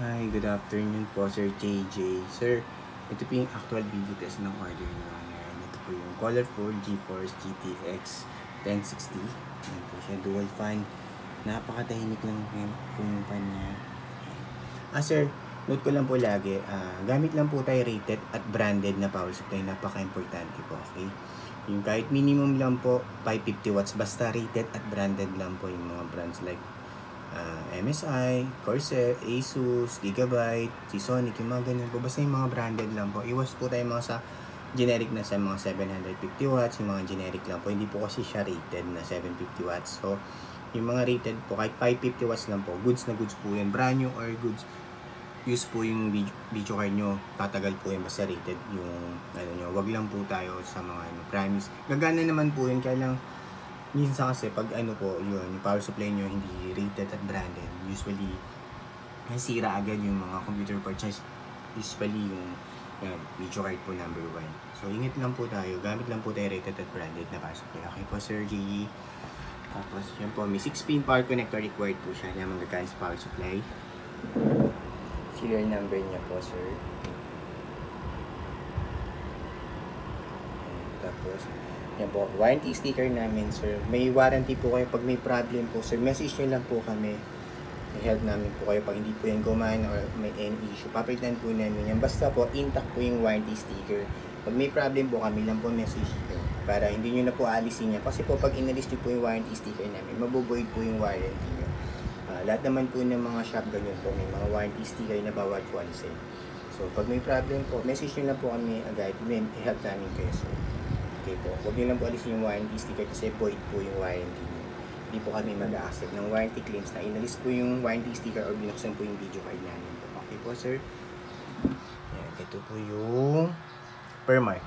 Hi, good afternoon po, Sir JJ. Sir, ito po yung actual video test ng order nyo ngayon. Ito po yung colorful GeForce GTX 1060. Ayan po siya, dual fan. Napakatahimik lang po yung fan niya. Sir, note ko lang po lagi, gamit lang po tayo rated at branded na power supply. Napaka-importante po, okay? Yung kahit minimum lang po, 550 watts. Basta rated at branded lang po yung mga brands like MSI, Corsair, Asus, Gigabyte, Seasonic, yung mga ganyan po. Basta yung mga branded lang po. Iwas po tayo mga sa generic na sa mga 750 watts, yung mga generic lang po. Hindi po kasi siya rated na 750 watts. So, yung mga rated po, kahit 550 watts lang po, goods na goods po yan. Brand new or goods, use po yung video card nyo, tatagal po yan basta rated yung ano nyo. Wag lang po tayo sa mga promise. Gagana naman po yun, kaya lang minsan kasi pag ano po, yun, yung power supply nyo hindi rated at branded, usually nasira agad yung mga computer parts, usually yung video card po number 1. So ingat lang po tayo, gamit lang po tayo rated at branded na power supply. Okay po, Sir G. Tapos yun po, may 6-pin power connector required po siya na magagamit sa power supply. Serial number niya po, sir. Tapos yan po, warranty sticker namin, sir. May warranty po kayo pag may problem po, sir. Message nyo lang po kami. I-help namin po kayo pag hindi po yan gumana or may any issue. Papalitan po namin yan. Basta po, intact po yung warranty sticker. Pag may problem po, kami lang po message nyo. Para hindi nyo na po alisin niya. Kasi po, pag inalis nyo po yung warranty sticker namin, mabubuid po yung warranty nyo. Lahat naman po ng mga shop ganyan po, may mga warranty sticker na bawat po alisin. So, pag may problem po, message nyo lang po kami agad. I-help namin kayo, sir. Okay po, huwag nyo lang po alisin yung warranty sticker kasi void po yung warranty nyo. Hindi po kami mag-accept ng warranty claims na inalis po yung warranty sticker or binuksan po yung video card namin po. Okay po, sir. Ayan, ito po yung permark.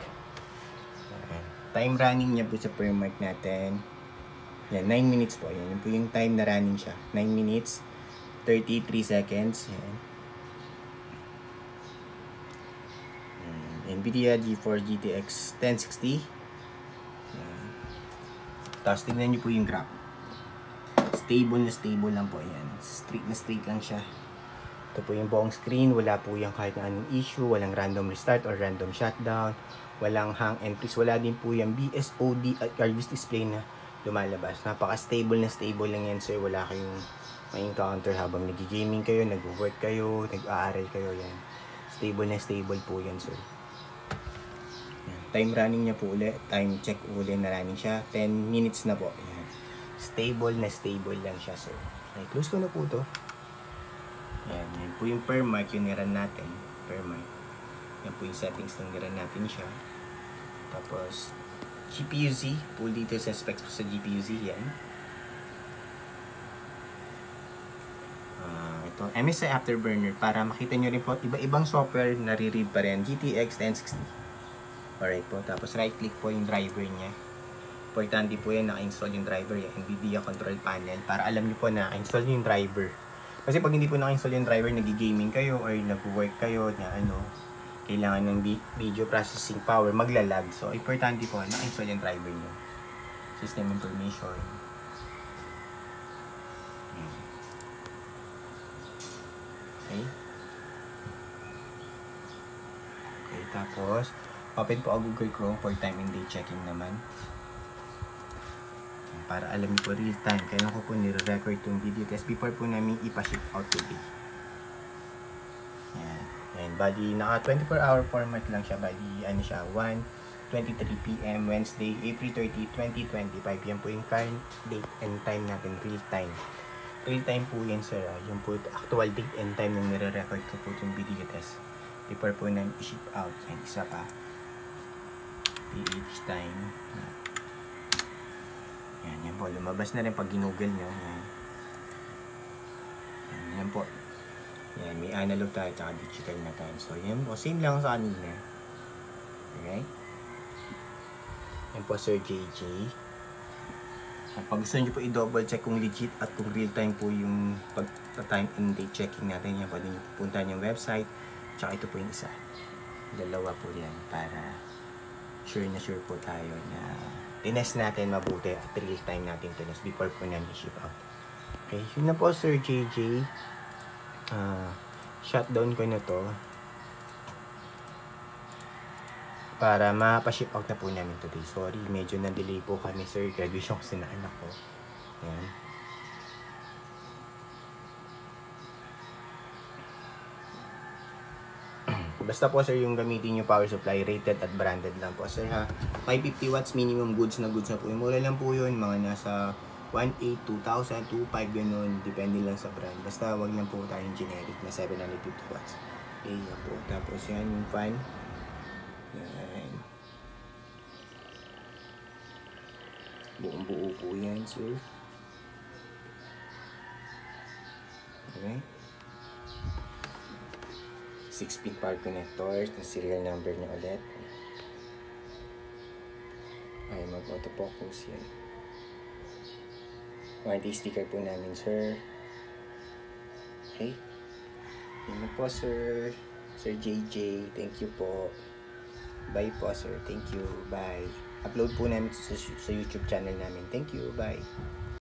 Time running niya po sa permark natin. Yan, 9 minutes po. Yan po yung time na running siya. 9 minutes, 33 seconds. Yan. NVIDIA GeForce GTX 1060. Yan. Tapos tingnan nyo po yung graph. Stable na stable lang po. Yan. Straight na straight lang siya. Ito po yung buong screen. Wala po yung kahit na anong issue. Walang random restart or random shutdown. Walang hang and freeze. Wala din po yung BSOD at garbage display na lumalabas. Napaka-stable na stable lang yan, sir. Wala kayong ma-encounter habang nag-gaming kayo, nag-work kayo, nag-aaral kayo. Yan. Stable na stable po yan, sir. Yan. Time running niya po ulit. Time check ulit na running siya. 10 minutes na po. Yan. Stable na stable lang siya, sir. Okay, close ko na po to. Yan. Yan po yung permark yung niran natin. Permark. Yan po yung settings ng niran natin siya. Tapos GPU-Z, full details and specs po sa GPU-Z yan. Ito, MSI Afterburner, para makita nyo rin po, iba-ibang software nare-read pa rin. GTX 1060. Alright po, tapos right click po yung driver niya. Importante po yan, naka-install yung driver, yung NVIDIA control panel, para alam nyo po na naka-install yung driver. Kasi pag hindi po naka-install yung driver, nag-gaming kayo or nag-work kayo na kailangan ng video processing power, maglalag. So, importante po, naka-install yung driver nyo. System information. Okay. Okay, tapos, open po ang Google Chrome for time and date checking naman. Para alam niyo po real time. Kailan ko po nire-record itong video test before po namin ipa-ship out today. And bali, naka 24-hour format lang siya. Bali, ano siya, 1:23 PM, Wednesday, April 30, 2025. Yan po yung current date and time natin, real time. Real time po yan, sir. Yung po, actual date and time yung nire-record ko po itong video test. Before po namin i-ship out. Yan, isa pa. PH time. Yan po, lumabas na rin pag ginugol nyo. Yan po. Yan, may analog tayo at digital na tayo. So, yan po. Same lang sa kanina. Okay? Yan po, Sir JJ. At pag gusto nyo po i-double check kung legit at kung real time po yung pag-time and date checking natin, yan, pwede nyo pupuntahan yung website. Tsaka ito po yung isa. Dalawa po yan para sure po tayo na tinest natin mabuti at real time natin tinest before po namin i-ship out. Okay, yun na po, Sir JJ. shutdown ko na to para mapa-ship out na po namin today. Sorry, medyo na-delay po kami, sir. Graduation kasi na anak ko. Ayan. Basta po, sir, yung gamitin nyo power supply, rated at branded lang po, sir, ha. 550 watts minimum goods na po. Yung mura lang po yun, mga nasa 1.8, 2,000, 2.5, ganun. Depende lang sa brand. Basta wag lang po tayong generic na 750 watts. Okay, yan po. Tapos yan, yung fan. Yan. Buong buo po yan, sir. Okay. 6-pin power connectors. Yung serial number niya ulit. Ay, mag-autofocus yan. Warranty sticker po namin, sir. Okay. Yun na po, sir. Sir JJ, thank you po. Bye po, sir. Thank you. Bye. Upload po namin sa YouTube channel namin. Thank you. Bye.